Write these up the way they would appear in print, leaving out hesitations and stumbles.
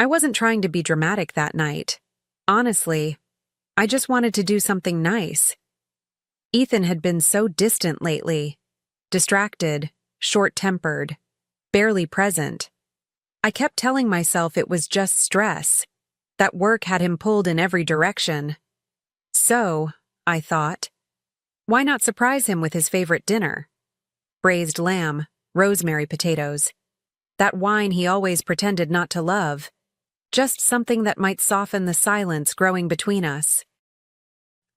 I wasn't trying to be dramatic that night. Honestly, I just wanted to do something nice. Ethan had been so distant lately, distracted, short-tempered, barely present. I kept telling myself it was just stress, that work had him pulled in every direction. So, I thought, why not surprise him with his favorite dinner? Braised lamb, rosemary potatoes, that wine he always pretended not to love, just something that might soften the silence growing between us.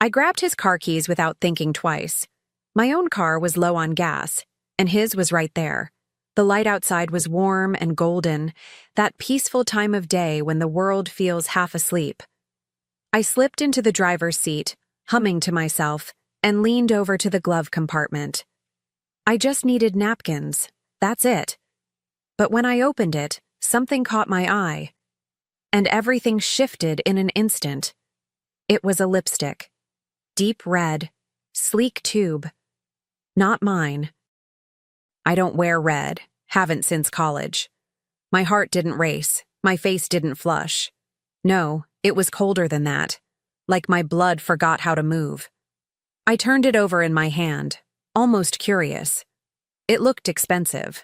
I grabbed his car keys without thinking twice. My own car was low on gas, and his was right there. The light outside was warm and golden, that peaceful time of day when the world feels half asleep. I slipped into the driver's seat, humming to myself, and leaned over to the glove compartment. I just needed napkins, that's it. But when I opened it, something caught my eye, and everything shifted in an instant. It was a lipstick. Deep red, sleek tube. Not mine. I don't wear red, haven't since college. My heart didn't race, my face didn't flush. No, it was colder than that, like my blood forgot how to move. I turned it over in my hand, almost curious. It looked expensive,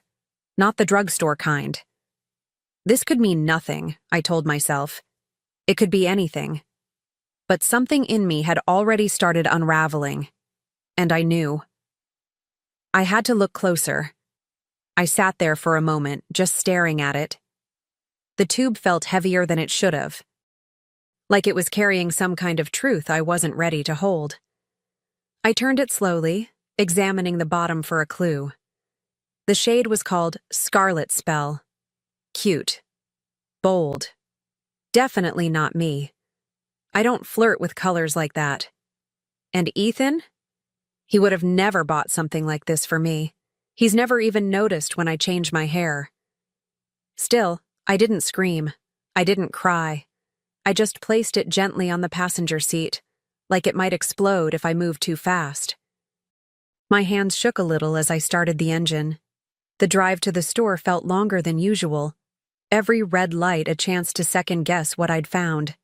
not the drugstore kind. This could mean nothing, I told myself. It could be anything. But something in me had already started unraveling, and I knew. I had to look closer. I sat there for a moment, just staring at it. The tube felt heavier than it should have, like it was carrying some kind of truth I wasn't ready to hold. I turned it slowly, examining the bottom for a clue. The shade was called Scarlet Spell. Cute. Bold. Definitely not me. I don't flirt with colors like that. And Ethan? He would have never bought something like this for me. He's never even noticed when I change my hair. Still, I didn't scream. I didn't cry. I just placed it gently on the passenger seat, like it might explode if I moved too fast. My hands shook a little as I started the engine. The drive to the store felt longer than usual. Every red light a chance to second-guess what I'd found.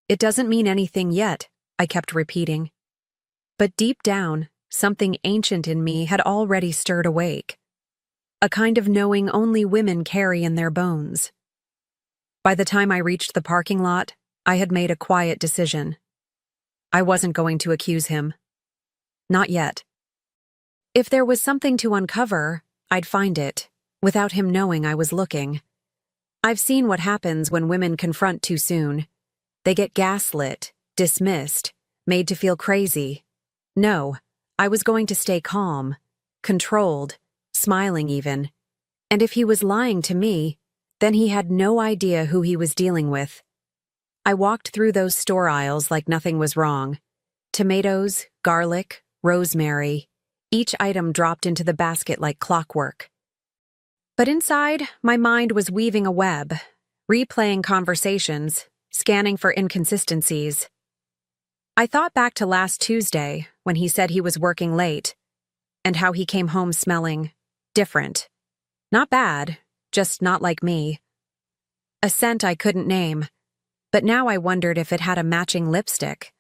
It doesn't mean anything yet, I kept repeating. But deep down, something ancient in me had already stirred awake. A kind of knowing only women carry in their bones. By the time I reached the parking lot, I had made a quiet decision. I wasn't going to accuse him. Not yet. If there was something to uncover, I'd find it, without him knowing I was looking. I've seen what happens when women confront too soon. They get gaslit, dismissed, made to feel crazy. No, I was going to stay calm, controlled, smiling even. And if he was lying to me, then he had no idea who he was dealing with. I walked through those store aisles like nothing was wrong. Tomatoes, garlic, rosemary, each item dropped into the basket like clockwork. But inside, my mind was weaving a web, replaying conversations, scanning for inconsistencies. I thought back to last Tuesday when he said he was working late, and how he came home smelling different. Not bad, just not like me. A scent I couldn't name, but now I wondered if it had a matching lipstick.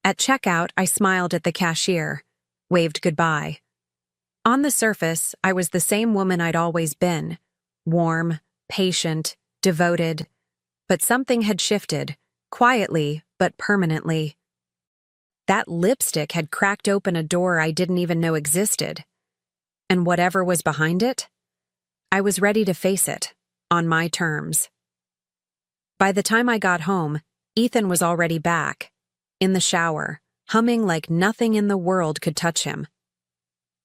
At checkout, I smiled at the cashier, waved goodbye. On the surface, I was the same woman I'd always been, warm, patient, devoted. But something had shifted, quietly but permanently. That lipstick had cracked open a door I didn't even know existed. And whatever was behind it, I was ready to face it, on my terms. By the time I got home, Ethan was already back, in the shower, humming like nothing in the world could touch him.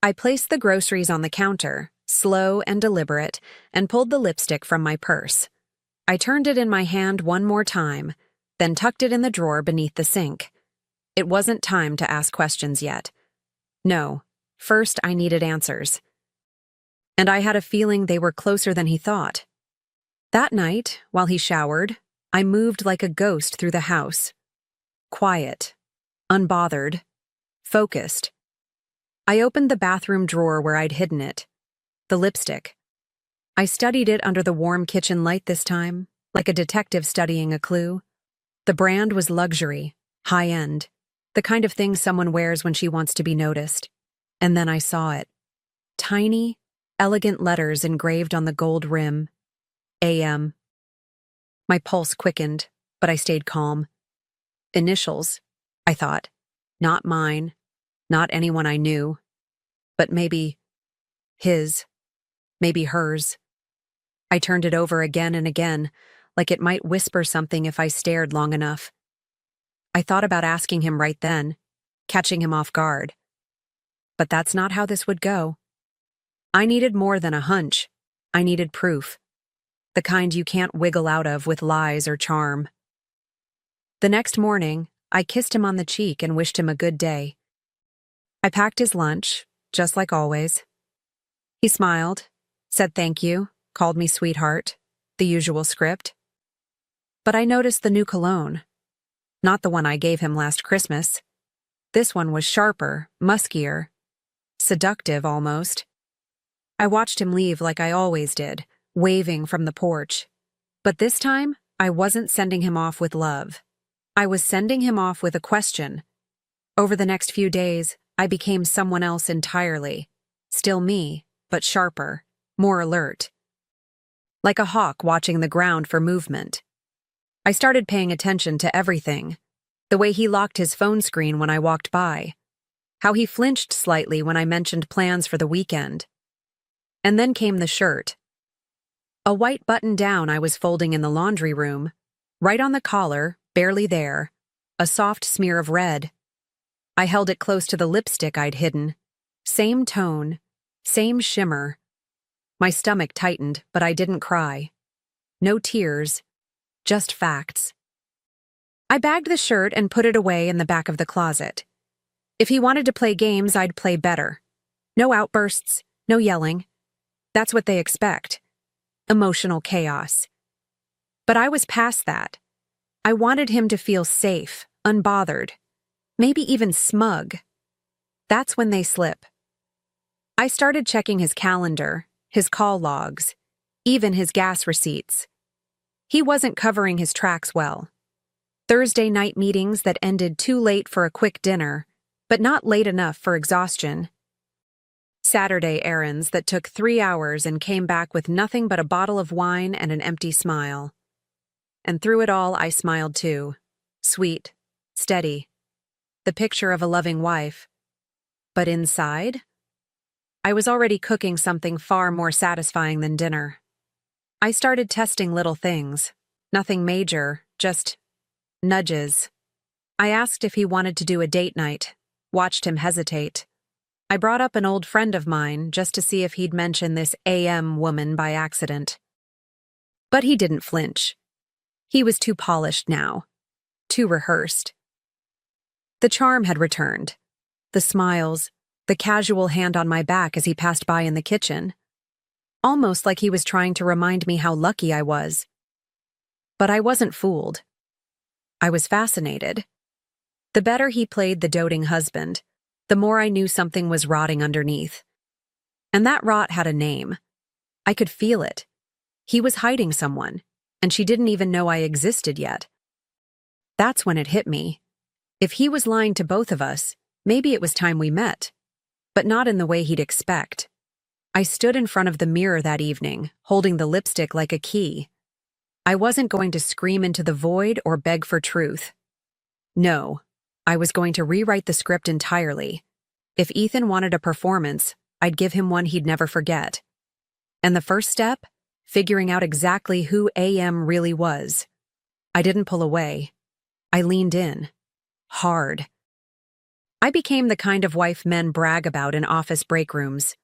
I placed the groceries on the counter, slow and deliberate, and pulled the lipstick from my purse. I turned it in my hand one more time, then tucked it in the drawer beneath the sink. It wasn't time to ask questions yet. No, first I needed answers. And I had a feeling they were closer than he thought. That night, while he showered, I moved like a ghost through the house. Quiet, unbothered, focused. I opened the bathroom drawer where I'd hidden it. The lipstick. I studied it under the warm kitchen light this time, like a detective studying a clue. The brand was luxury, high-end, the kind of thing someone wears when she wants to be noticed. And then I saw it. Tiny, elegant letters engraved on the gold rim. AM. My pulse quickened, but I stayed calm. Initials, I thought. Not mine, not anyone I knew. But maybe his, maybe hers. I turned it over again and again, like it might whisper something if I stared long enough. I thought about asking him right then, catching him off guard. But that's not how this would go. I needed more than a hunch. I needed proof. The kind you can't wiggle out of with lies or charm. The next morning, I kissed him on the cheek and wished him a good day. I packed his lunch, just like always. He smiled, said thank you, called me sweetheart, the usual script. But I noticed the new cologne. Not the one I gave him last Christmas. This one was sharper, muskier, seductive almost. I watched him leave like I always did, waving from the porch. But this time, I wasn't sending him off with love. I was sending him off with a question. Over the next few days, I became someone else entirely. Still me, but sharper, more alert. Like a hawk watching the ground for movement. I started paying attention to everything. The way he locked his phone screen when I walked by. How he flinched slightly when I mentioned plans for the weekend. And then came the shirt. A white button-down I was folding in the laundry room. Right on the collar, barely there. A soft smear of red. I held it close to the lipstick I'd hidden. Same tone, same shimmer. My stomach tightened, but I didn't cry. No tears. Just facts. I bagged the shirt and put it away in the back of the closet. If he wanted to play games, I'd play better. No outbursts, no yelling. That's what they expect. Emotional chaos. But I was past that. I wanted him to feel safe, unbothered, maybe even smug. That's when they slip. I started checking his calendar, his call logs, even his gas receipts. He wasn't covering his tracks well. Thursday night meetings that ended too late for a quick dinner, but not late enough for exhaustion. Saturday errands that took 3 hours and came back with nothing but a bottle of wine and an empty smile. And through it all, I smiled too. Sweet, steady. The picture of a loving wife. But inside, I was already cooking something far more satisfying than dinner. I started testing little things. Nothing major, just nudges. I asked if he wanted to do a date night, watched him hesitate. I brought up an old friend of mine just to see if he'd mention this AM woman by accident. But he didn't flinch. He was too polished now, too rehearsed. The charm had returned. The smiles, the casual hand on my back as he passed by in the kitchen. Almost like he was trying to remind me how lucky I was. But I wasn't fooled. I was fascinated. The better he played the doting husband, the more I knew something was rotting underneath. And that rot had a name. I could feel it. He was hiding someone, and she didn't even know I existed yet. That's when it hit me. If he was lying to both of us, maybe it was time we met. But not in the way he'd expect. I stood in front of the mirror that evening, holding the lipstick like a key. I wasn't going to scream into the void or beg for truth. No, I was going to rewrite the script entirely. If Ethan wanted a performance, I'd give him one he'd never forget. And the first step? Figuring out exactly who AM really was. I didn't pull away. I leaned in. Hard. I became the kind of wife men brag about in office break rooms.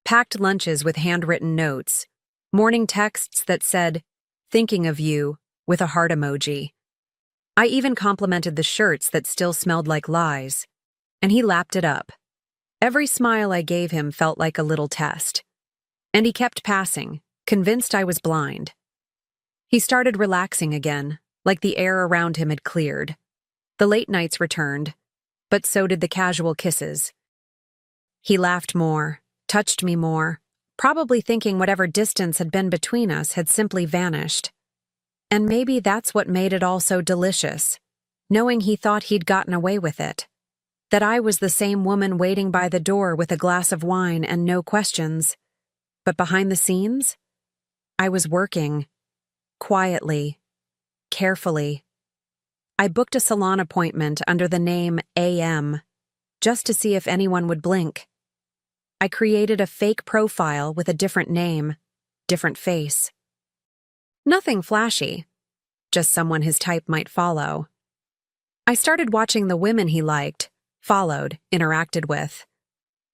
Packed lunches with handwritten notes. Morning texts that said, "Thinking of you," with a heart emoji. I even complimented the shirts that still smelled like lies. And he lapped it up. Every smile I gave him felt like a little test. And he kept passing, convinced I was blind. He started relaxing again, like the air around him had cleared. The late nights returned, but so did the casual kisses. He laughed more, touched me more, probably thinking whatever distance had been between us had simply vanished. And maybe that's what made it all so delicious, knowing he thought he'd gotten away with it. That I was the same woman waiting by the door with a glass of wine and no questions. But behind the scenes, I was working. Quietly. Carefully. I booked a salon appointment under the name AM, just to see if anyone would blink. I created a fake profile with a different name, different face. Nothing flashy, just someone his type might follow. I started watching the women he liked, followed, interacted with.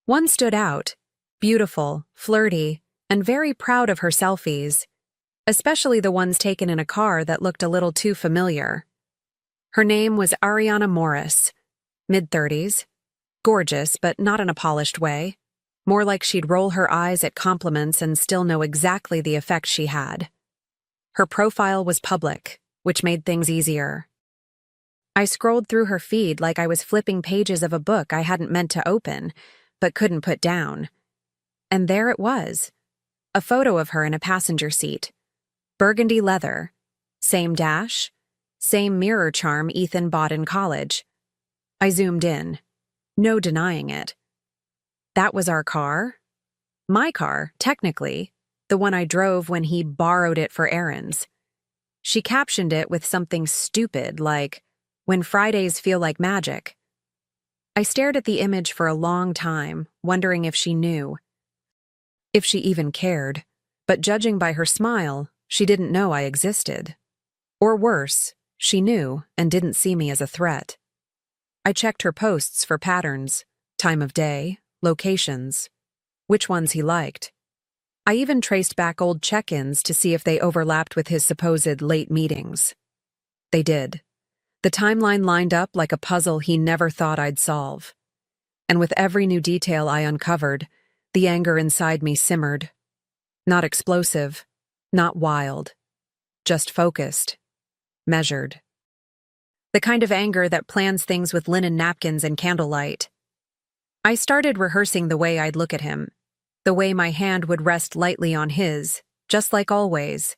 One stood out, beautiful, flirty, and very proud of her selfies, especially the ones taken in a car that looked a little too familiar. Her name was Ariana Morris, mid-30s, gorgeous but not in a polished way, more like she'd roll her eyes at compliments and still know exactly the effect she had. Her profile was public, which made things easier. I scrolled through her feed like I was flipping pages of a book I hadn't meant to open, but couldn't put down. And there it was, a photo of her in a passenger seat. Burgundy leather, same dash, same mirror charm Ethan bought in college. I zoomed in. No denying it. That was our car? My car, technically, the one I drove when he borrowed it for errands. She captioned it with something stupid like, "When Fridays feel like magic." I stared at the image for a long time, wondering if she knew. If she even cared, but judging by her smile, she didn't know I existed. Or worse, she knew and didn't see me as a threat. I checked her posts for patterns, time of day, locations, which ones he liked. I even traced back old check-ins to see if they overlapped with his supposed late meetings. They did. The timeline lined up like a puzzle he never thought I'd solve. And with every new detail I uncovered, the anger inside me simmered. Not explosive, not wild, just focused, measured. The kind of anger that plans things with linen napkins and candlelight. I started rehearsing the way I'd look at him, the way my hand would rest lightly on his, just like always.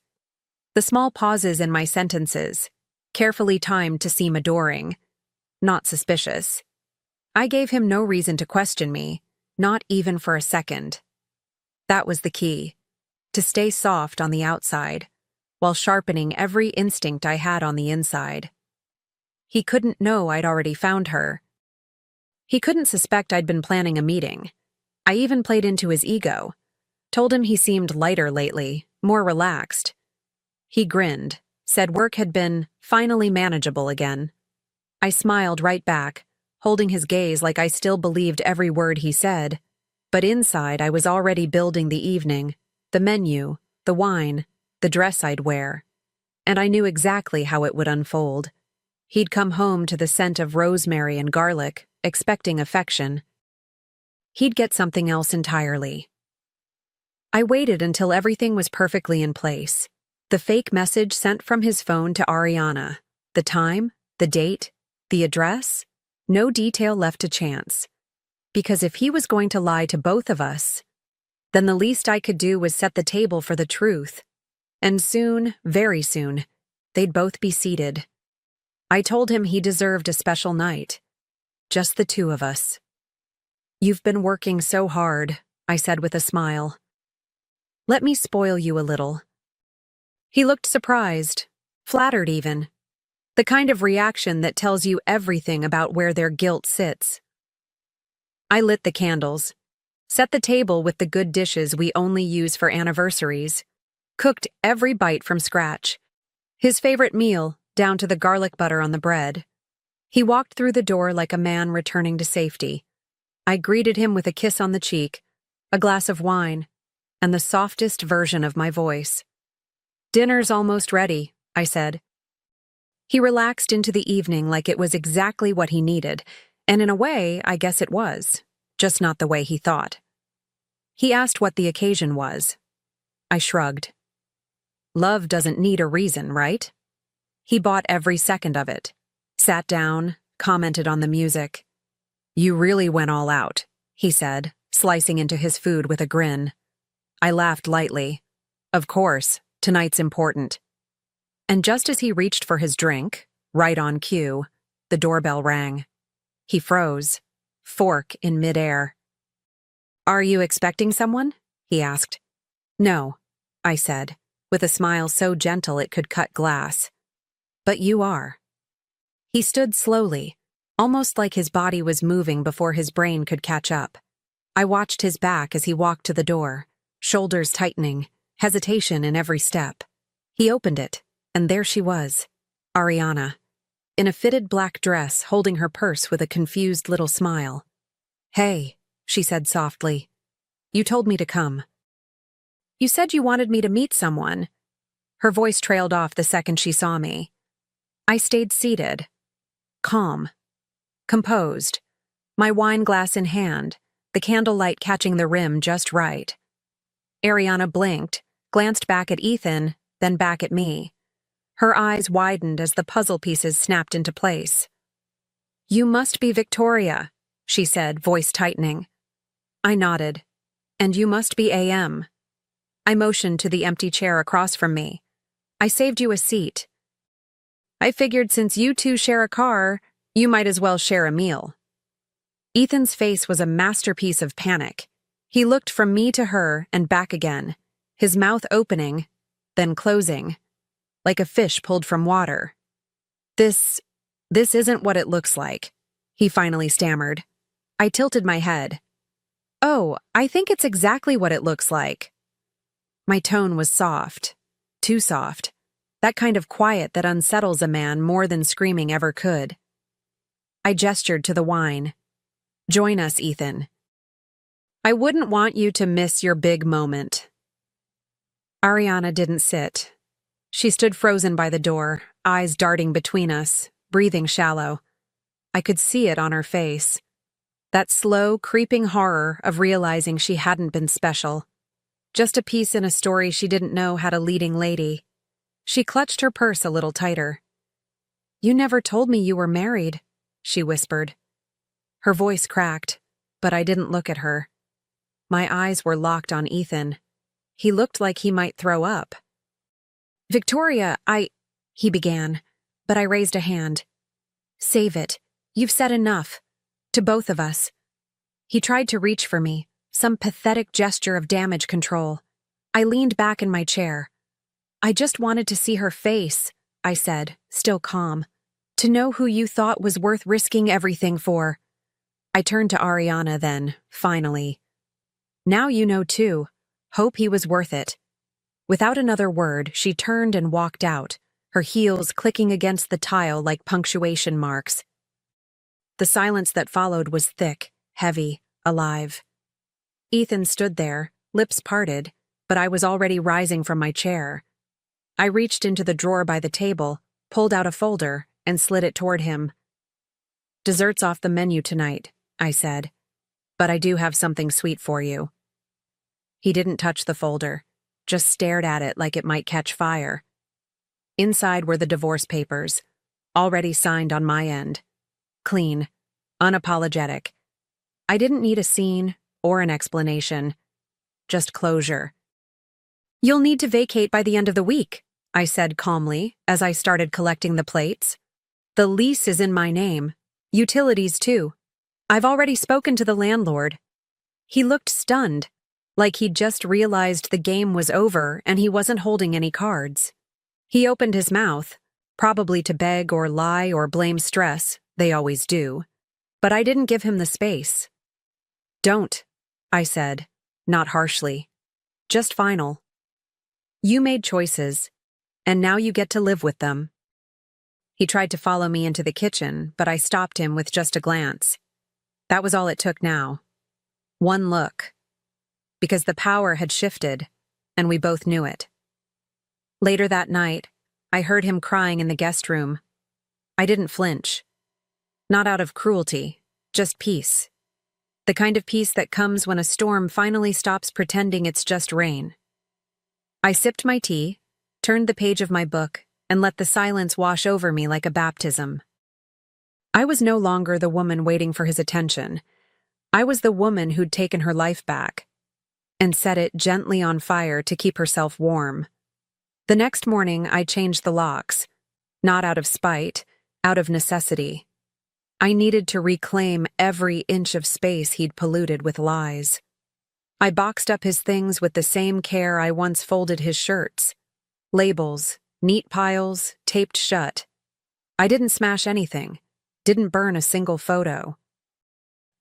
The small pauses in my sentences, carefully timed to seem adoring, not suspicious. I gave him no reason to question me, not even for a second. That was the key, to stay soft on the outside, while sharpening every instinct I had on the inside. He couldn't know I'd already found her. He couldn't suspect I'd been planning a meeting. I even played into his ego, told him he seemed lighter lately, more relaxed. He grinned, said work had been finally manageable again. I smiled right back, holding his gaze like I still believed every word he said. But inside I was already building the evening, the menu, the wine, the dress I'd wear. And I knew exactly how it would unfold. He'd come home to the scent of rosemary and garlic, expecting affection. He'd get something else entirely. I waited until everything was perfectly in place. The fake message sent from his phone to Ariana. The time, the date, the address, no detail left to chance. Because if he was going to lie to both of us, then the least I could do was set the table for the truth. And soon, very soon, they'd both be seated. I told him he deserved a special night. Just the two of us. "You've been working so hard," I said with a smile. "Let me spoil you a little." He looked surprised, flattered even. The kind of reaction that tells you everything about where their guilt sits. I lit the candles, set the table with the good dishes we only use for anniversaries, cooked every bite from scratch. His favorite meal, down to the garlic butter on the bread. He walked through the door like a man returning to safety. I greeted him with a kiss on the cheek, a glass of wine, and the softest version of my voice. "Dinner's almost ready," I said. He relaxed into the evening like it was exactly what he needed, and in a way, I guess it was, just not the way he thought. He asked what the occasion was. I shrugged. Love doesn't need a reason, right? He bought every second of it. Sat down, commented on the music. "You really went all out," he said, slicing into his food with a grin. I laughed lightly. "Of course, tonight's important." And just as he reached for his drink, right on cue, the doorbell rang. He froze, fork in midair. "Are you expecting someone?" he asked. "No," I said, with a smile so gentle it could cut glass. "But you are." He stood slowly, almost like his body was moving before his brain could catch up. I watched his back as he walked to the door, shoulders tightening, hesitation in every step. He opened it, and there she was, Ariana, in a fitted black dress, holding her purse with a confused little smile. "Hey," she said softly. "You told me to come." "You said you wanted me to meet someone." Her voice trailed off the second she saw me. I stayed seated, calm, composed, my wine glass in hand, the candlelight catching the rim just right. Ariana blinked, glanced back at Ethan, then back at me. Her eyes widened as the puzzle pieces snapped into place. "You must be Victoria," she said, voice tightening. I nodded. "And you must be AM." I motioned to the empty chair across from me. "I saved you a seat. I figured since you two share a car, you might as well share a meal." Ethan's face was a masterpiece of panic. He looked from me to her and back again, his mouth opening, then closing, like a fish pulled from water. This isn't what it looks like," he finally stammered. I tilted my head. "Oh, I think it's exactly what it looks like." My tone was soft, too soft, that kind of quiet that unsettles a man more than screaming ever could. I gestured to the wine. "Join us, Ethan. I wouldn't want you to miss your big moment." Ariana didn't sit. She stood frozen by the door, eyes darting between us, breathing shallow. I could see it on her face. That slow, creeping horror of realizing she hadn't been special. Just a piece in a story she didn't know had a leading lady. She clutched her purse a little tighter. "You never told me you were married," she whispered. Her voice cracked, but I didn't look at her. My eyes were locked on Ethan. He looked like he might throw up. "Victoria, he began, but I raised a hand. "Save it. You've said enough. To both of us." He tried to reach for me, some pathetic gesture of damage control. I leaned back in my chair. "I just wanted to see her face," I said, still calm. "To know who you thought was worth risking everything for." I turned to Ariana then, finally. "Now you know too. Hope he was worth it." Without another word, she turned and walked out, her heels clicking against the tile like punctuation marks. The silence that followed was thick, heavy, alive. Ethan stood there, lips parted, but I was already rising from my chair. I reached into the drawer by the table, pulled out a folder, and slid it toward him. "Dessert's off the menu tonight," I said, "but I do have something sweet for you." He didn't touch the folder, just stared at it like it might catch fire. Inside were the divorce papers, already signed on my end. Clean, unapologetic. I didn't need a scene or an explanation, just closure. "You'll need to vacate by the end of the week," I said calmly as I started collecting the plates. "The lease is in my name. Utilities too. I've already spoken to the landlord." He looked stunned, like he'd just realized the game was over and he wasn't holding any cards. He opened his mouth, probably to beg or lie or blame stress, they always do, but I didn't give him the space. "Don't," I said, not harshly, just final. "You made choices, and now you get to live with them." He tried to follow me into the kitchen, but I stopped him with just a glance. That was all it took now. One look. Because the power had shifted, and we both knew it. Later that night, I heard him crying in the guest room. I didn't flinch. Not out of cruelty, just peace. The kind of peace that comes when a storm finally stops pretending it's just rain. I sipped my tea, turned the page of my book, and let the silence wash over me like a baptism. I was no longer the woman waiting for his attention. I was the woman who'd taken her life back and set it gently on fire to keep herself warm. The next morning, I changed the locks, not out of spite, out of necessity. I needed to reclaim every inch of space he'd polluted with lies. I boxed up his things with the same care I once folded his shirts. Labels, neat piles, taped shut. I didn't smash anything, didn't burn a single photo.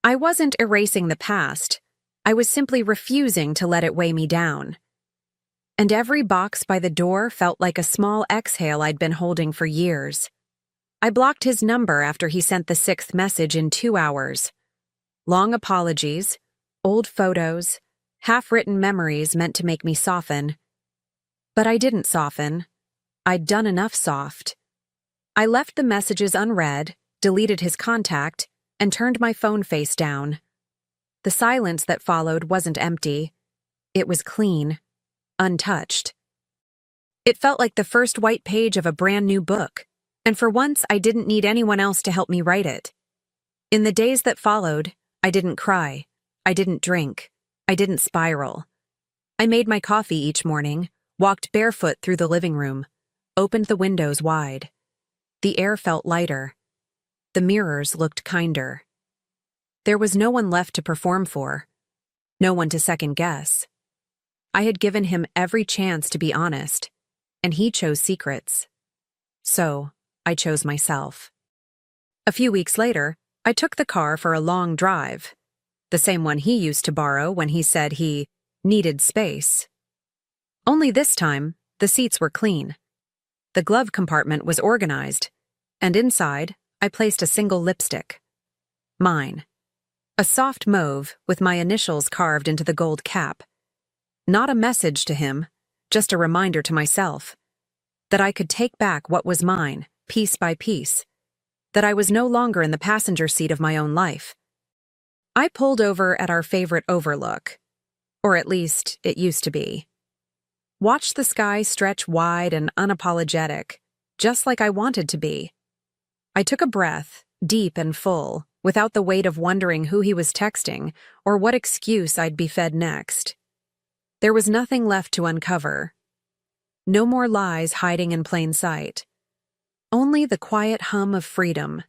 I wasn't erasing the past, I was simply refusing to let it weigh me down. And every box by the door felt like a small exhale I'd been holding for years. I blocked his number after he sent the 6th message in 2 hours. Long apologies, old photos, half-written memories meant to make me soften. But I didn't soften. I'd done enough soft. I left the messages unread, deleted his contact, and turned my phone face down. The silence that followed wasn't empty. It was clean, untouched. It felt like the first white page of a brand new book, and for once I didn't need anyone else to help me write it. In the days that followed, I didn't cry, I didn't drink, I didn't spiral. I made my coffee each morning, walked barefoot through the living room, opened the windows wide. The air felt lighter. The mirrors looked kinder. There was no one left to perform for, no one to second guess. I had given him every chance to be honest, and he chose secrets. So, I chose myself. A few weeks later, I took the car for a long drive, the same one he used to borrow when he said he needed space. Only this time, the seats were clean. The glove compartment was organized, and inside, I placed a single lipstick. Mine. A soft mauve with my initials carved into the gold cap. Not a message to him, just a reminder to myself. That I could take back what was mine, piece by piece. That I was no longer in the passenger seat of my own life. I pulled over at our favorite overlook. Or at least, it used to be. Watched the sky stretch wide and unapologetic, just like I wanted to be. I took a breath, deep and full, without the weight of wondering who he was texting or what excuse I'd be fed next. There was nothing left to uncover. No more lies hiding in plain sight. Only the quiet hum of freedom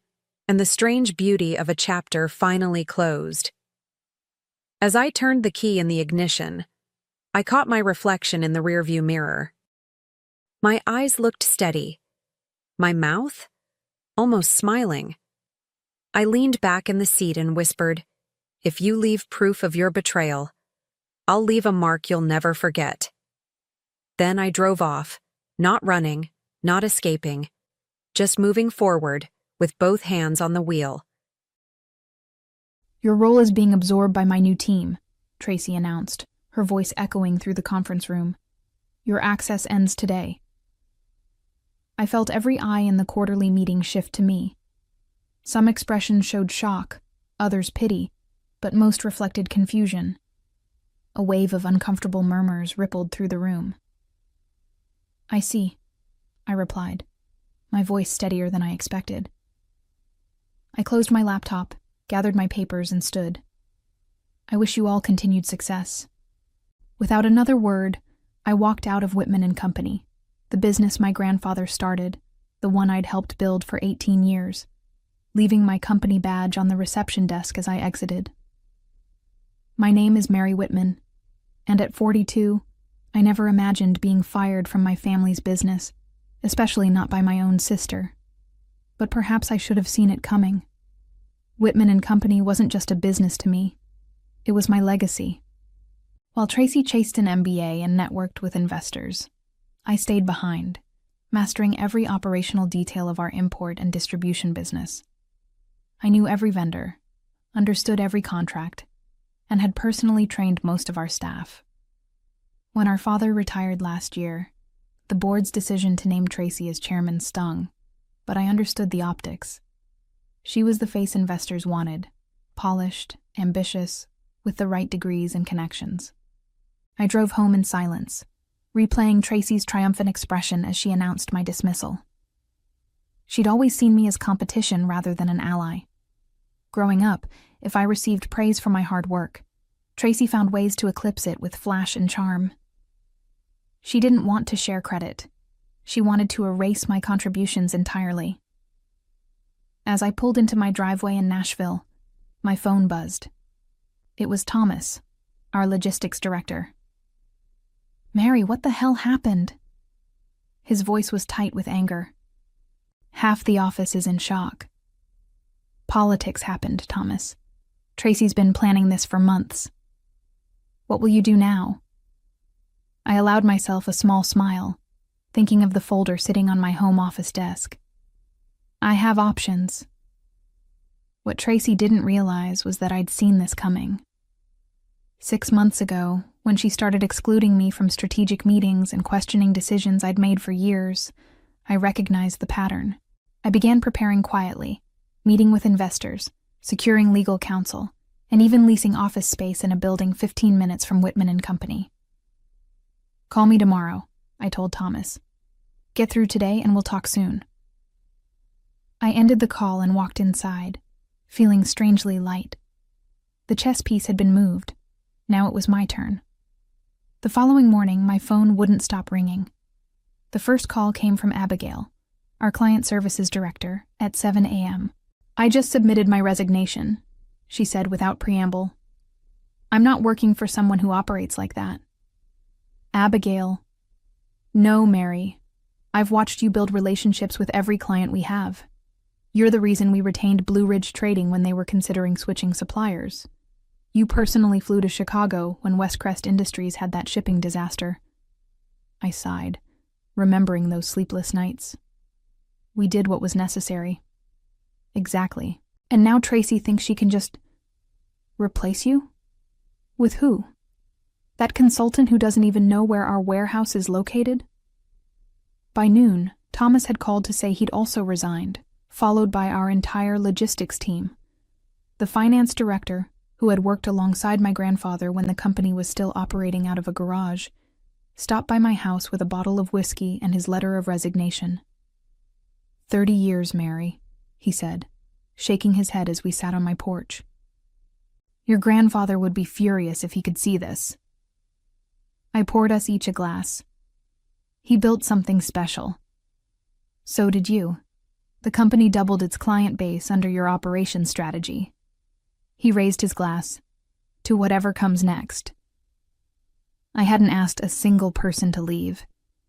and the strange beauty of a chapter finally closed. As I turned the key in the ignition, I caught my reflection in the rearview mirror. My eyes looked steady. My mouth? Almost smiling. I leaned back in the seat and whispered, "If you leave proof of your betrayal, I'll leave a mark you'll never forget." Then I drove off, not running, not escaping, just moving forward with both hands on the wheel. "Your role is being absorbed by my new team," Tracy announced, her voice echoing through the conference room. "Your access ends today." I felt every eye in the quarterly meeting shift to me. Some expressions showed shock, others pity, but most reflected confusion. A wave of uncomfortable murmurs rippled through the room. "I see," I replied, my voice steadier than I expected. I closed my laptop, gathered my papers, and stood. "I wish you all continued success." Without another word, I walked out of Whitman and Company, the business my grandfather started, the one I'd helped build for 18 years, leaving my company badge on the reception desk as I exited. My name is Mary Whitman, and at 42, I never imagined being fired from my family's business, especially not by my own sister. But perhaps I should have seen it coming. Whitman and Company wasn't just a business to me. It was my legacy. While Tracy chased an MBA and networked with investors, I stayed behind, mastering every operational detail of our import and distribution business. I knew every vendor, understood every contract, and had personally trained most of our staff. When our father retired last year, the board's decision to name Tracy as chairman stung, but I understood the optics. She was the face investors wanted, polished, ambitious, with the right degrees and connections. I drove home in silence, replaying Tracy's triumphant expression as she announced my dismissal. She'd always seen me as competition rather than an ally. Growing up, if I received praise for my hard work, Tracy found ways to eclipse it with flash and charm. She didn't want to share credit, She wanted to erase my contributions entirely. As I pulled into my driveway in Nashville, my phone buzzed. It was Thomas, our logistics director. "Mary, what the hell happened?" His voice was tight with anger. "Half the office is in shock." "Politics happened, Thomas. Tracy's been planning this for months. What will you do now?" I allowed myself a small smile, thinking of the folder sitting on my home office desk. I have options. What Tracy didn't realize was that I'd seen this coming. 6 months ago, when she started excluding me from strategic meetings and questioning decisions I'd made for years, I recognized the pattern. I began preparing quietly, meeting with investors, securing legal counsel, and even leasing office space in a building 15 minutes from Whitman and Company. "Call me tomorrow," I told Thomas. "Get through today and we'll talk soon." I ended the call and walked inside, feeling strangely light. The chess piece had been moved. Now it was my turn. The following morning, my phone wouldn't stop ringing. The first call came from Abigail, our client services director, at 7 a.m. "I just submitted my resignation," she said without preamble. "I'm not working for someone who operates like that." "Abigail." "No, Mary. I've watched you build relationships with every client we have. You're the reason we retained Blue Ridge Trading when they were considering switching suppliers. You personally flew to Chicago when Westcrest Industries had that shipping disaster." I sighed, remembering those sleepless nights. "We did what was necessary." "Exactly. And now Tracy thinks she can just replace you? With who? That consultant who doesn't even know where our warehouse is located?" By noon, Thomas had called to say he'd also resigned, followed by our entire logistics team. The finance director, who had worked alongside my grandfather when the company was still operating out of a garage, stopped by my house with a bottle of whiskey and his letter of resignation. 30 years, Mary," he said, shaking his head as we sat on my porch. "Your grandfather would be furious if he could see this." I poured us each a glass. "He built something special. So did you. The company doubled its client base under your operations strategy." He raised his glass. "To whatever comes next." I hadn't asked a single person to leave.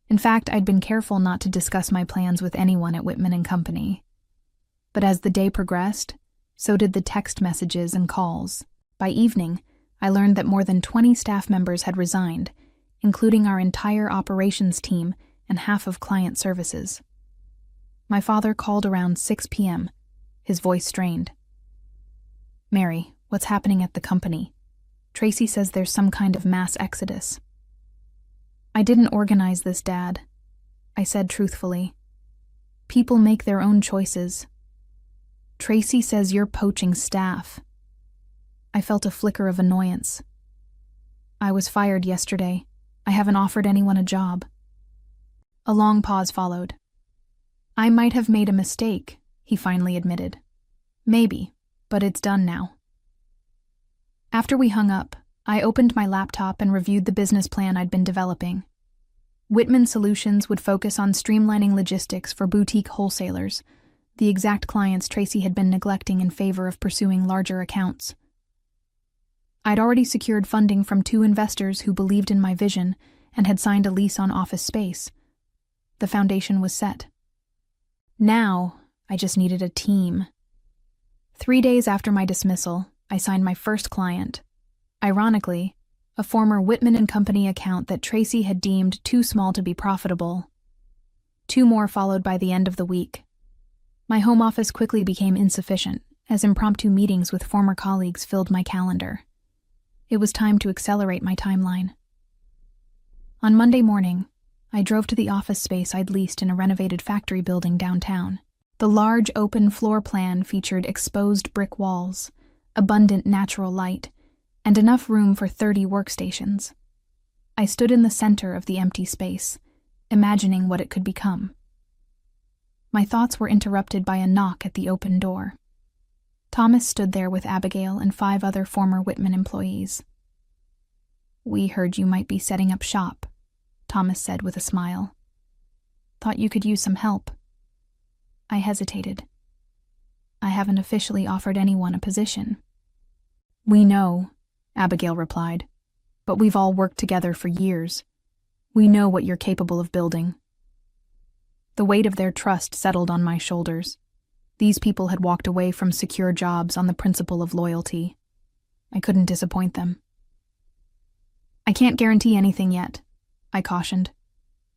In fact, I'd been careful not to discuss my plans with anyone at Whitman and Company. But as the day progressed, so did the text messages and calls. By evening, I learned that more than 20 staff members had resigned, including our entire operations team and half of client services. My father called around 6 p.m., his voice strained. "Mary, what's happening at the company? Tracy says there's some kind of mass exodus." "I didn't organize this, Dad," I said truthfully. "People make their own choices." "Tracy says you're poaching staff." I felt a flicker of annoyance. "I was fired yesterday. I haven't offered anyone a job." A long pause followed. "I might have made a mistake," he finally admitted. "Maybe, but it's done now." After we hung up, I opened my laptop and reviewed the business plan I'd been developing. Whitman Solutions would focus on streamlining logistics for boutique wholesalers, the exact clients Tracy had been neglecting in favor of pursuing larger accounts. I'd already secured funding from 2 investors who believed in my vision and had signed a lease on office space. The foundation was set. Now, I just needed a team. 3 days after my dismissal, I signed my first client. Ironically, a former Whitman and Company account that Tracy had deemed too small to be profitable. 2 more followed by the end of the week. My home office quickly became insufficient, as impromptu meetings with former colleagues filled my calendar. It was time to accelerate my timeline. On Monday morning, I drove to the office space I'd leased in a renovated factory building downtown. The large open floor plan featured exposed brick walls, abundant natural light, and enough room for 30 workstations. I stood in the center of the empty space, imagining what it could become. My thoughts were interrupted by a knock at the open door. Thomas stood there with Abigail and 5 other former Whitman employees. "We heard you might be setting up shop," Thomas said with a smile. Thought you could use some help. I hesitated. I haven't officially offered anyone a position. We know, Abigail replied, but we've all worked together for years. We know what you're capable of building. The weight of their trust settled on my shoulders. These people had walked away from secure jobs on the principle of loyalty. I couldn't disappoint them. I can't guarantee anything yet, I cautioned.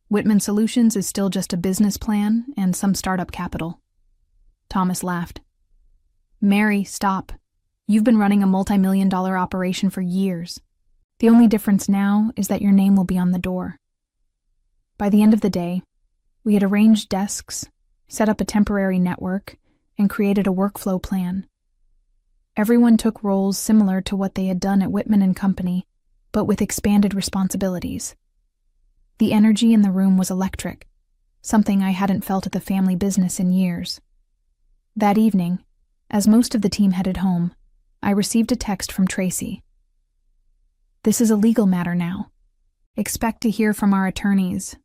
Whitman Solutions is still just a business plan and some startup capital. Thomas laughed. Mary, stop. You've been running a multi-million-dollar operation for years. The only difference now is that your name will be on the door. By the end of the day, we had arranged desks, set up a temporary network, and created a workflow plan. Everyone took roles similar to what they had done at Whitman and Company, but with expanded responsibilities. The energy in the room was electric, something I hadn't felt at the family business in years. That evening, as most of the team headed home, I received a text from Tracy. This is a legal matter now. Expect to hear from our attorneys.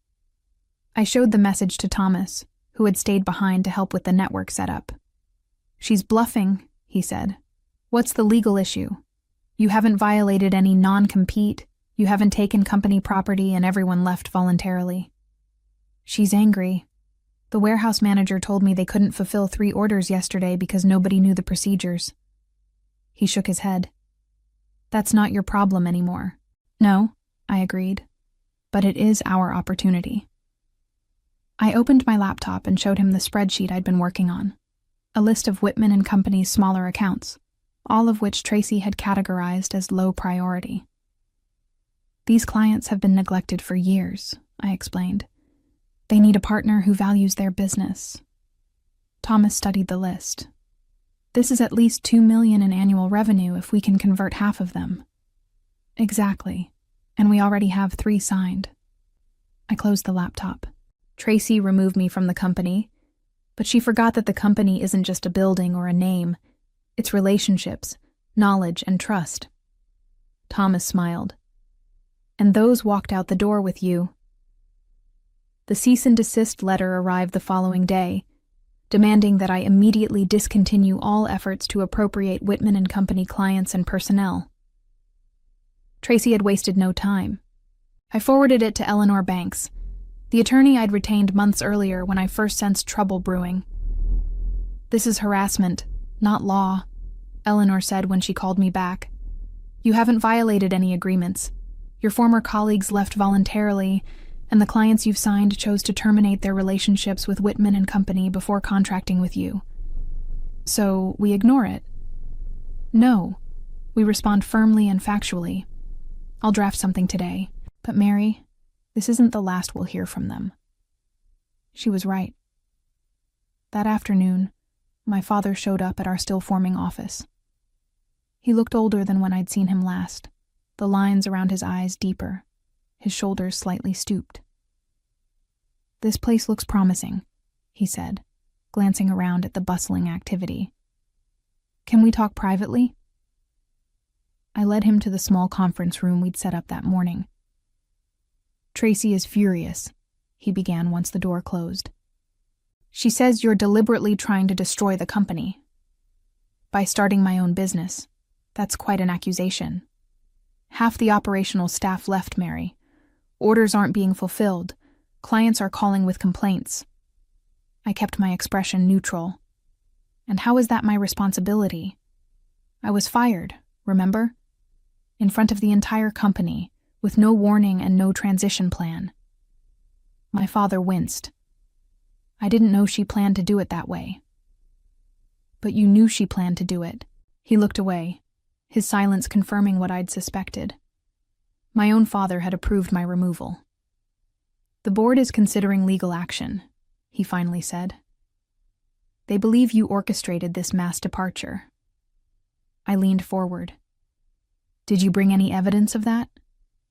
I showed the message to Thomas, who had stayed behind to help with the network setup. She's bluffing, he said. What's the legal issue? You haven't violated any non-compete. You haven't taken company property and everyone left voluntarily. She's angry. The warehouse manager told me they couldn't fulfill 3 orders yesterday because nobody knew the procedures. He shook his head. That's not your problem anymore. No, I agreed. But it is our opportunity. I opened my laptop and showed him the spreadsheet I'd been working on. A list of Whitman and Company's smaller accounts, all of which Tracy had categorized as low priority. These clients have been neglected for years, I explained. They need a partner who values their business. Thomas studied the list. This is at least $2 million in annual revenue if we can convert half of them. Exactly, and we already have 3 signed. I closed the laptop. Tracy removed me from the company, but she forgot that the company isn't just a building or a name. It's relationships, knowledge, and trust. Thomas smiled. And those walked out the door with you. The cease and desist letter arrived the following day, demanding that I immediately discontinue all efforts to appropriate Whitman and Company clients and personnel. Tracy had wasted no time. I forwarded it to Eleanor Banks, the attorney I'd retained months earlier when I first sensed trouble brewing. This is harassment, not law, Eleanor said when she called me back. You haven't violated any agreements. Your former colleagues left voluntarily, and the clients you've signed chose to terminate their relationships with Whitman and Company before contracting with you. So we ignore it? No. We respond firmly and factually. I'll draft something today. But Mary, this isn't the last we'll hear from them. She was right. That afternoon, my father showed up at our still-forming office. He looked older than when I'd seen him last, the lines around his eyes deeper, his shoulders slightly stooped. This place looks promising, he said, glancing around at the bustling activity. Can we talk privately? I led him to the small conference room we'd set up that morning. Tracy is furious, he began once the door closed. She says you're deliberately trying to destroy the company. By starting my own business. That's quite an accusation. Half the operational staff left, Mary. Orders aren't being fulfilled. Clients are calling with complaints. I kept my expression neutral. And how is that my responsibility? I was fired, remember? In front of the entire company, with no warning and no transition plan. My father winced. I didn't know she planned to do it that way. But you knew she planned to do it. He looked away, his silence confirming what I'd suspected. My own father had approved my removal. The board is considering legal action, he finally said. They believe you orchestrated this mass departure. I leaned forward. Did you bring any evidence of that?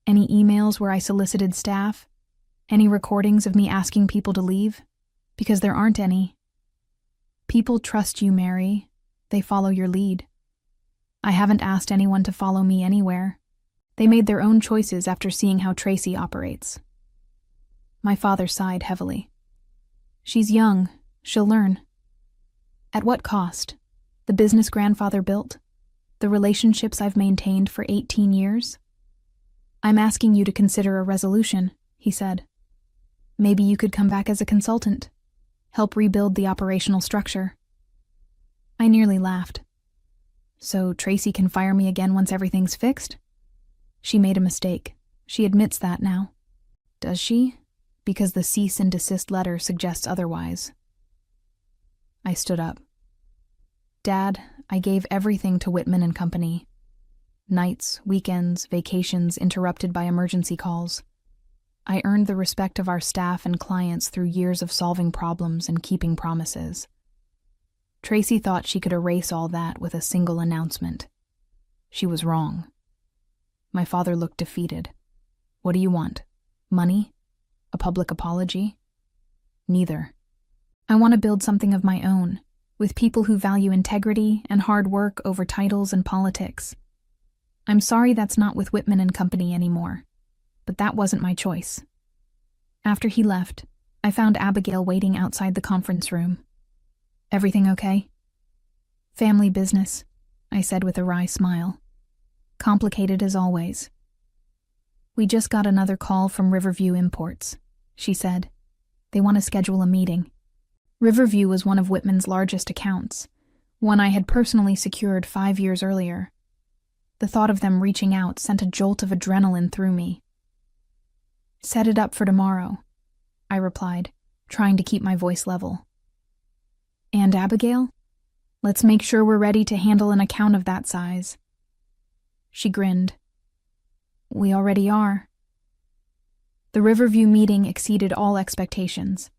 Any emails where I solicited staff? Any recordings of me asking people to leave? Because there aren't any. People trust you, Mary. They follow your lead. I haven't asked anyone to follow me anywhere. They made their own choices after seeing how Tracy operates. My father sighed heavily. She's young. She'll learn. At what cost? The business grandfather built? The relationships I've maintained for 18 years? I'm asking you to consider a resolution, he said. Maybe you could come back as a consultant, help rebuild the operational structure. I nearly laughed. So Tracy can fire me again once everything's fixed? She made a mistake. She admits that now. Does she? Because the cease and desist letter suggests otherwise. I stood up. Dad, I gave everything to Whitman and Company. Nights, weekends, vacations interrupted by emergency calls. I earned the respect of our staff and clients through years of solving problems and keeping promises. Tracy thought she could erase all that with a single announcement. She was wrong. My father looked defeated. What do you want? Money? A public apology? Neither. I want to build something of my own, with people who value integrity and hard work over titles and politics. I'm sorry that's not with Whitman and Company anymore, but that wasn't my choice. After he left, I found Abigail waiting outside the conference room. Everything okay? Family business, I said with a wry smile. Complicated as always. We just got another call from Riverview Imports, she said. They want to schedule a meeting. Riverview was one of Whitman's largest accounts, one I had personally secured 5 years earlier. The thought of them reaching out sent a jolt of adrenaline through me. Set it up for tomorrow, I replied, trying to keep my voice level. And Abigail? Let's make sure we're ready to handle an account of that size. She grinned. We already are. The Riverview meeting exceeded all expectations.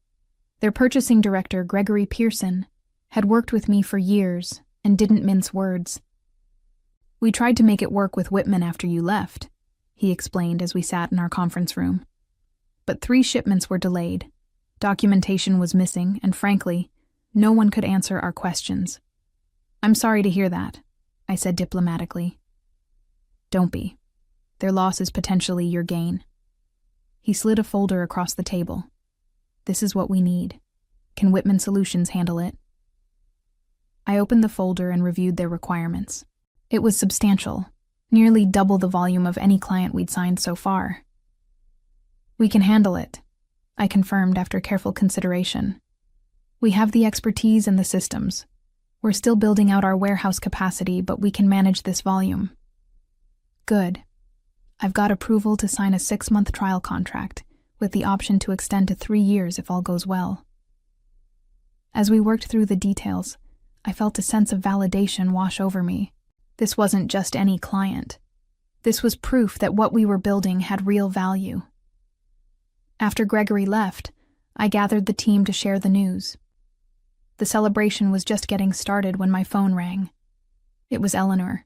Their purchasing director, Gregory Pearson, had worked with me for years and didn't mince words. We tried to make it work with Whitman after you left, he explained as we sat in our conference room. But 3 shipments were delayed. Documentation was missing, and frankly, no one could answer our questions. I'm sorry to hear that, I said diplomatically. Don't be. Their loss is potentially your gain. He slid a folder across the table. This is what we need. Can Whitman Solutions handle it? I opened the folder and reviewed their requirements. It was substantial, nearly double the volume of any client we'd signed so far. We can handle it, I confirmed after careful consideration. We have the expertise and the systems. We're still building out our warehouse capacity, but we can manage this volume. Good. I've got approval to sign a 6-month trial contract, with the option to extend to 3 years if all goes well. As we worked through the details, I felt a sense of validation wash over me. This wasn't just any client. This was proof that what we were building had real value. After Gregory left, I gathered the team to share the news. The celebration was just getting started when my phone rang. It was Eleanor.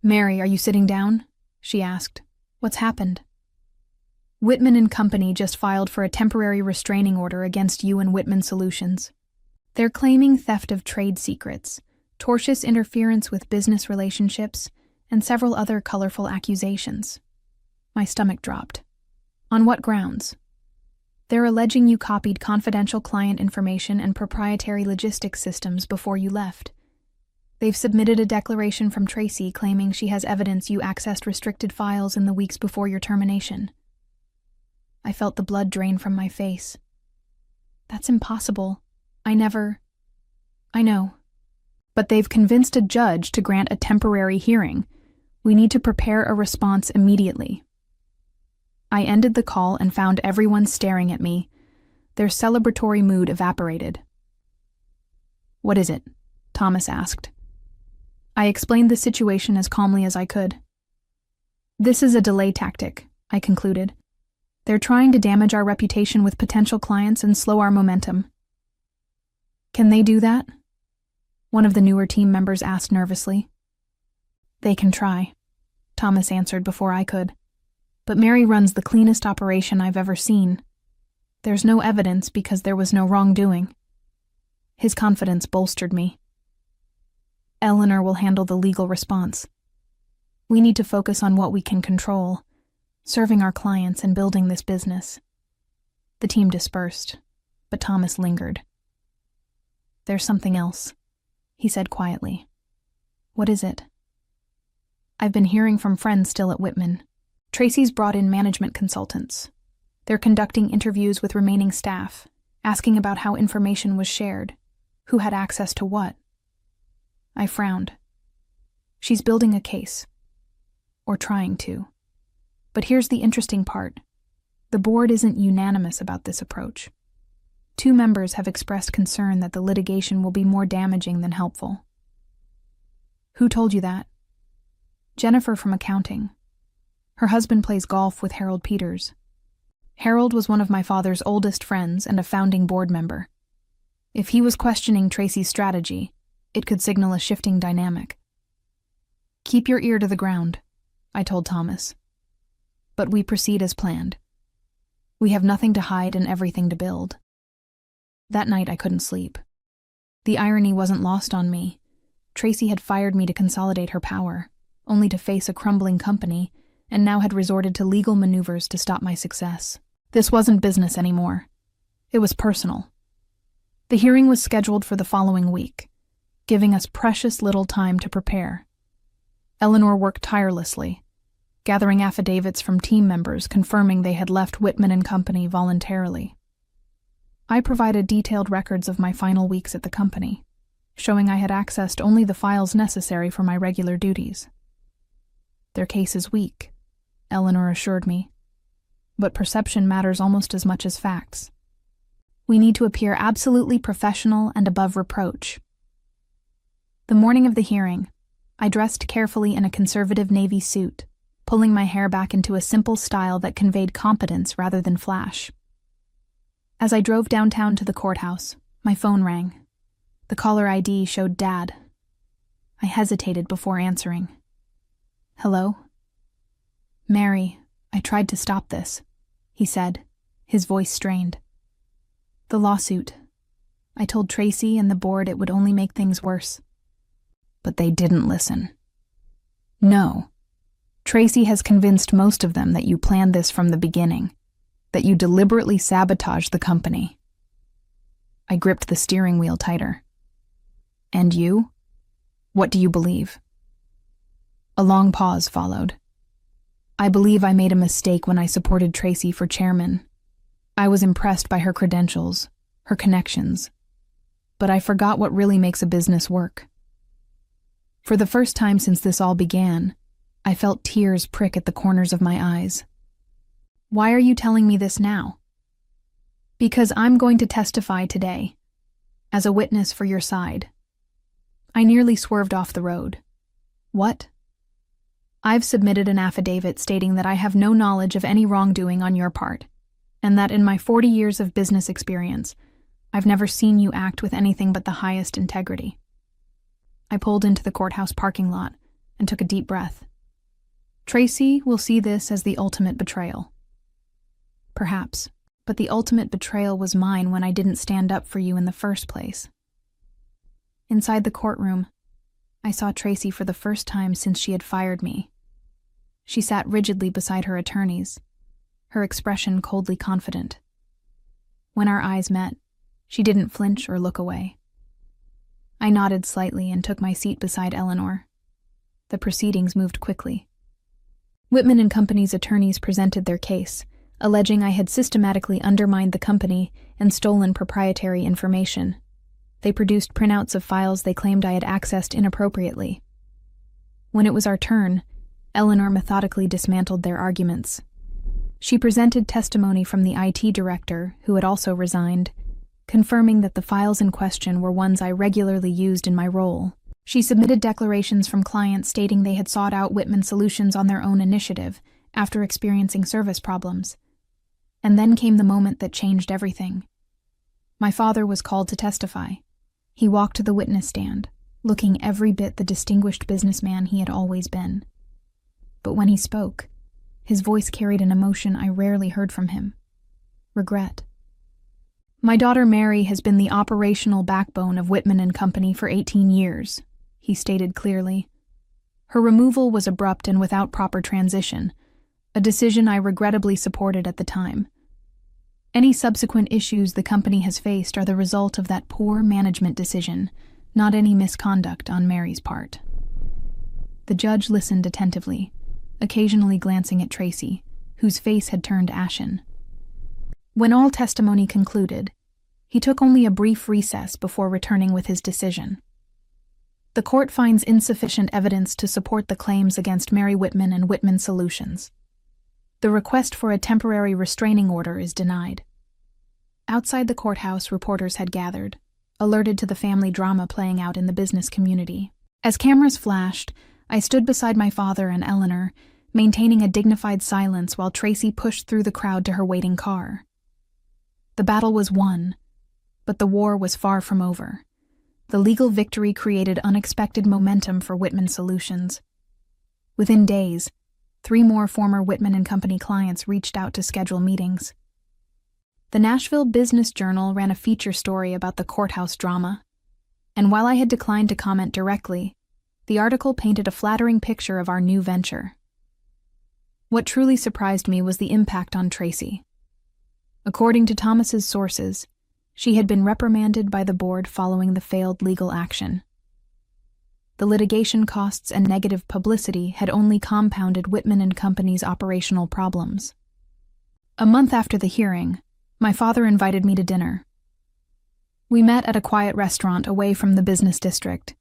Mary, are you sitting down? She asked. What's happened? Whitman and Company just filed for a temporary restraining order against you and Whitman Solutions. They're claiming theft of trade secrets, tortious interference with business relationships, and several other colorful accusations. My stomach dropped. On what grounds? They're alleging you copied confidential client information and proprietary logistics systems before you left. They've submitted a declaration from Tracy claiming she has evidence you accessed restricted files in the weeks before your termination. I felt the blood drain from my face. That's impossible. I know. But they've convinced a judge to grant a temporary hearing. We need to prepare a response immediately. I ended the call and found everyone staring at me. Their celebratory mood evaporated. What is it? Thomas asked. I explained the situation as calmly as I could. This is a delay tactic, I concluded. They're trying to damage our reputation with potential clients and slow our momentum. Can they do that? One of the newer team members asked nervously. They can try, Thomas answered before I could. But Mary runs the cleanest operation I've ever seen. There's no evidence because there was no wrongdoing. His confidence bolstered me. Eleanor will handle the legal response. We need to focus on what we can control, serving our clients and building this business. The team dispersed. but Thomas lingered. "There's something else," he said quietly. "What is it?" "I've been hearing from friends still at Whitman. Tracy's brought in management consultants. They're conducting interviews with remaining staff, asking about how information was shared, who had access to what." I frowned. "She's building a case. Or trying to. But here's the interesting part. The board isn't unanimous about this approach. 2 members have expressed concern that the litigation will be more damaging than helpful." "Who told you that?" "Jennifer from accounting. Her husband plays golf with Harold Peters. Harold was one of my father's oldest friends and a founding board member. If he was questioning Tracy's strategy, it could signal a shifting dynamic." "Keep your ear to the ground," I told Thomas. "But we proceed as planned. We have nothing to hide and everything to build." That night I couldn't sleep. The irony wasn't lost on me. Tracy had fired me to consolidate her power, only to face a crumbling company, and now had resorted to legal maneuvers to stop my success. This wasn't business anymore. It was personal. The hearing was scheduled for the following week, giving us precious little time to prepare. Eleanor worked tirelessly, gathering affidavits from team members confirming they had left Whitman and Company voluntarily. I provided detailed records of my final weeks at the company, showing I had accessed only the files necessary for my regular duties. "Their case is weak," Eleanor assured me, "but perception matters almost as much as facts. We need to appear absolutely professional and above reproach." The morning of the hearing, I dressed carefully in a conservative navy suit, pulling my hair back into a simple style that conveyed competence rather than flash. As I drove downtown to the courthouse, my phone rang. The caller ID showed Dad. I hesitated before answering. "Hello?" "Mary, I tried to stop this," he said, his voice strained. "The lawsuit. I told Tracy and the board it would only make things worse. But they didn't listen. No. Tracy has convinced most of them that you planned this from the beginning, that you deliberately sabotaged the company." I gripped the steering wheel tighter. "And you? What do you believe?" A long pause followed. "I believe I made a mistake when I supported Tracy for chairman. I was impressed by her credentials, her connections. But I forgot what really makes a business work." For the first time since this all began, I felt tears prick at the corners of my eyes. "Why are you telling me this now?" "Because I'm going to testify today, as a witness for your side." I nearly swerved off the road. "What?" "I've submitted an affidavit stating that I have no knowledge of any wrongdoing on your part, and that in my 40 years of business experience, I've never seen you act with anything but the highest integrity." I pulled into the courthouse parking lot and took a deep breath. "Tracy will see this as the ultimate betrayal." "Perhaps, but the ultimate betrayal was mine when I didn't stand up for you in the first place." Inside the courtroom, I saw Tracy for the first time since she had fired me. She sat rigidly beside her attorneys, her expression coldly confident. When our eyes met, she didn't flinch or look away. I nodded slightly and took my seat beside Eleanor. The proceedings moved quickly. Whitman and Company's attorneys presented their case, alleging I had systematically undermined the company and stolen proprietary information. They produced printouts of files they claimed I had accessed inappropriately. When it was our turn, Eleanor methodically dismantled their arguments. She presented testimony from the IT director, who had also resigned, confirming that the files in question were ones I regularly used in my role. She submitted declarations from clients stating they had sought out Whitman Solutions on their own initiative after experiencing service problems. And then came the moment that changed everything. My father was called to testify. He walked to the witness stand, looking every bit the distinguished businessman he had always been. But when he spoke, his voice carried an emotion I rarely heard from him: regret. "My daughter Mary has been the operational backbone of Whitman and Company for 18 years, he stated clearly. Her removal was abrupt and without proper transition, a decision I regrettably supported at the time. Any subsequent issues the company has faced are the result of that poor management decision, not any misconduct on Mary's part. The judge listened attentively, occasionally glancing at Tracy, whose face had turned ashen. When all testimony concluded, he took only a brief recess before returning with his decision. The court finds insufficient evidence to support the claims against Mary Whitman and Whitman Solutions. The request for a temporary restraining order is denied. Outside the courthouse, reporters had gathered, alerted to the family drama playing out in the business community. As cameras flashed, I stood beside my father and Eleanor, maintaining a dignified silence while Tracy pushed through the crowd to her waiting car. The battle was won, but the war was far from over. The legal victory created unexpected momentum for Whitman Solutions. Within days, 3 more former Whitman and Company clients reached out to schedule meetings. The Nashville Business Journal ran a feature story about the courthouse drama, and while I had declined to comment directly, the article painted a flattering picture of our new venture. What truly surprised me was the impact on Tracy. According to Thomas's sources, she had been reprimanded by the board following the failed legal action. The litigation costs and negative publicity had only compounded Whitman and Company's operational problems. A month after the hearing, my father invited me to dinner. We met at a quiet restaurant away from the business district,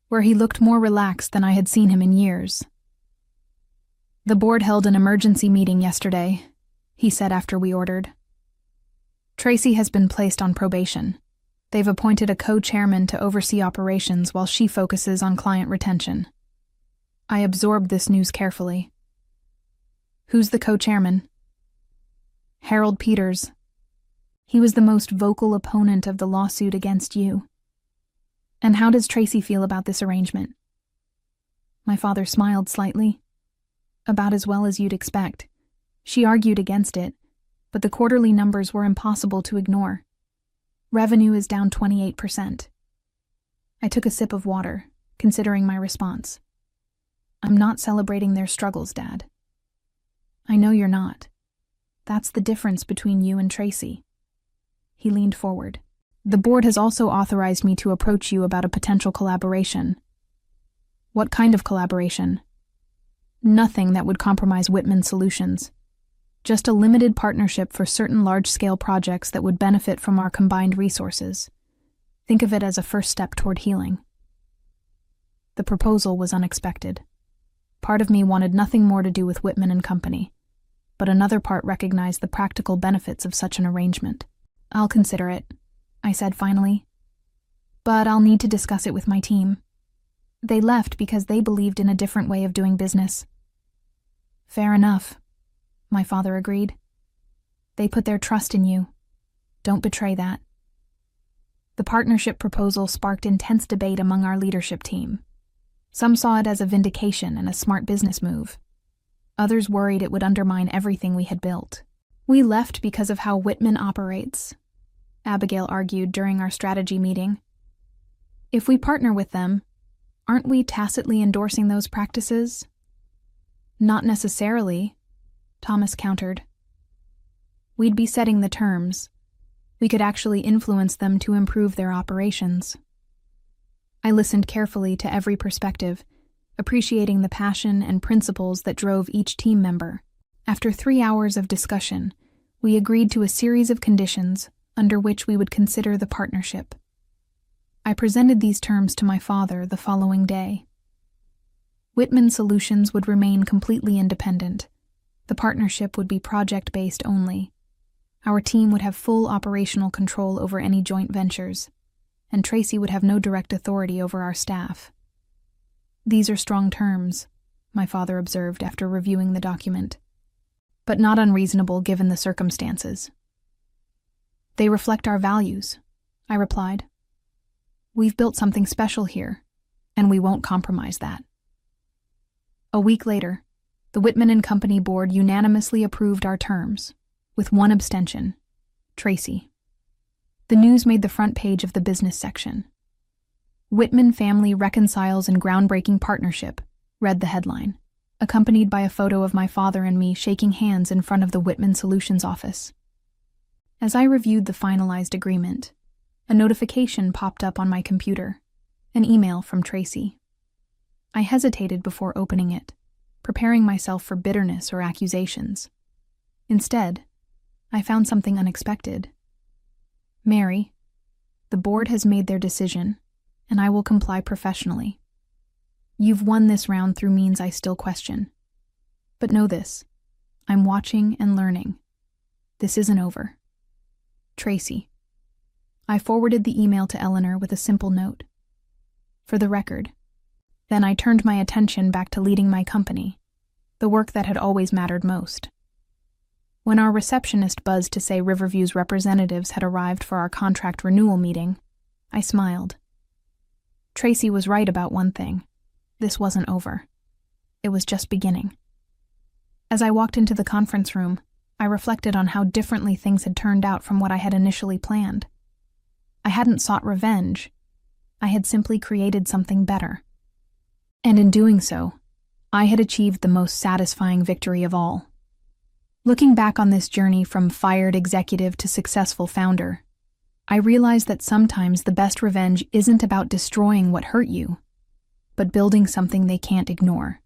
where he looked more relaxed than I had seen him in years. "The board held an emergency meeting yesterday," he said after we ordered. "Tracy has been placed on probation. They've appointed a co-chairman to oversee operations while she focuses on client retention." I absorbed this news carefully. "Who's the co-chairman?" "Harold Peters. He was the most vocal opponent of the lawsuit against you." "And how does Tracy feel about this arrangement?" My father smiled slightly. "About as well as you'd expect. She argued against it, but the quarterly numbers were impossible to ignore. Revenue is down 28%. I took a sip of water, considering my response. "I'm not celebrating their struggles, Dad." "I know you're not. That's the difference between you and Tracy." He leaned forward. "The board has also authorized me to approach you about a potential collaboration." "What kind of collaboration?" "Nothing that would compromise Whitman Solutions. Just a limited partnership for certain large-scale projects that would benefit from our combined resources. Think of it as a first step toward healing." The proposal was unexpected. Part of me wanted nothing more to do with Whitman and Company, but another part recognized the practical benefits of such an arrangement. "I'll consider it," I said finally. "But I'll need to discuss it with my team. They left because they believed in a different way of doing business." "Fair enough," my father agreed. "They put their trust in you. Don't betray that." The partnership proposal sparked intense debate among our leadership team. Some saw it as a vindication and a smart business move. Others worried it would undermine everything we had built. "We left because of how Whitman operates," Abigail argued during our strategy meeting. "If we partner with them, aren't we tacitly endorsing those practices?" "Not necessarily," Thomas countered. "We'd be setting the terms. We could actually influence them to improve their operations." I listened carefully to every perspective, appreciating the passion and principles that drove each team member. After 3 hours of discussion, we agreed to a series of conditions under which we would consider the partnership. I presented these terms to my father the following day. Whitman Solutions would remain completely independent. The partnership would be project-based only. Our team would have full operational control over any joint ventures, and Tracy would have no direct authority over our staff. "These are strong terms," my father observed after reviewing the document, "but not unreasonable given the circumstances." "They reflect our values," I replied. "We've built something special here, and we won't compromise that." A week later, the Whitman and Company board unanimously approved our terms, with one abstention, Tracy. The news made the front page of the business section. "Whitman family reconciles in groundbreaking partnership," read the headline, accompanied by a photo of my father and me shaking hands in front of the Whitman Solutions office. As I reviewed the finalized agreement, a notification popped up on my computer, an email from Tracy. I hesitated before opening it, preparing myself for bitterness or accusations. Instead, I found something unexpected. Mary, the board has made their decision, and I will comply professionally. You've won this round through means I still question. But know this, I'm watching and learning. This isn't over. Tracy. I forwarded the email to Eleanor with a simple note. For the record. Then I turned my attention back to leading my company, the work that had always mattered most. When our receptionist buzzed to say Riverview's representatives had arrived for our contract renewal meeting, I smiled. Tracy was right about one thing. This wasn't over. It was just beginning. As I walked into the conference room, I reflected on how differently things had turned out from what I had initially planned. I hadn't sought revenge. I had simply created something better. And in doing so, I had achieved the most satisfying victory of all. Looking back on this journey from fired executive to successful founder, I realized that sometimes the best revenge isn't about destroying what hurt you, but building something they can't ignore.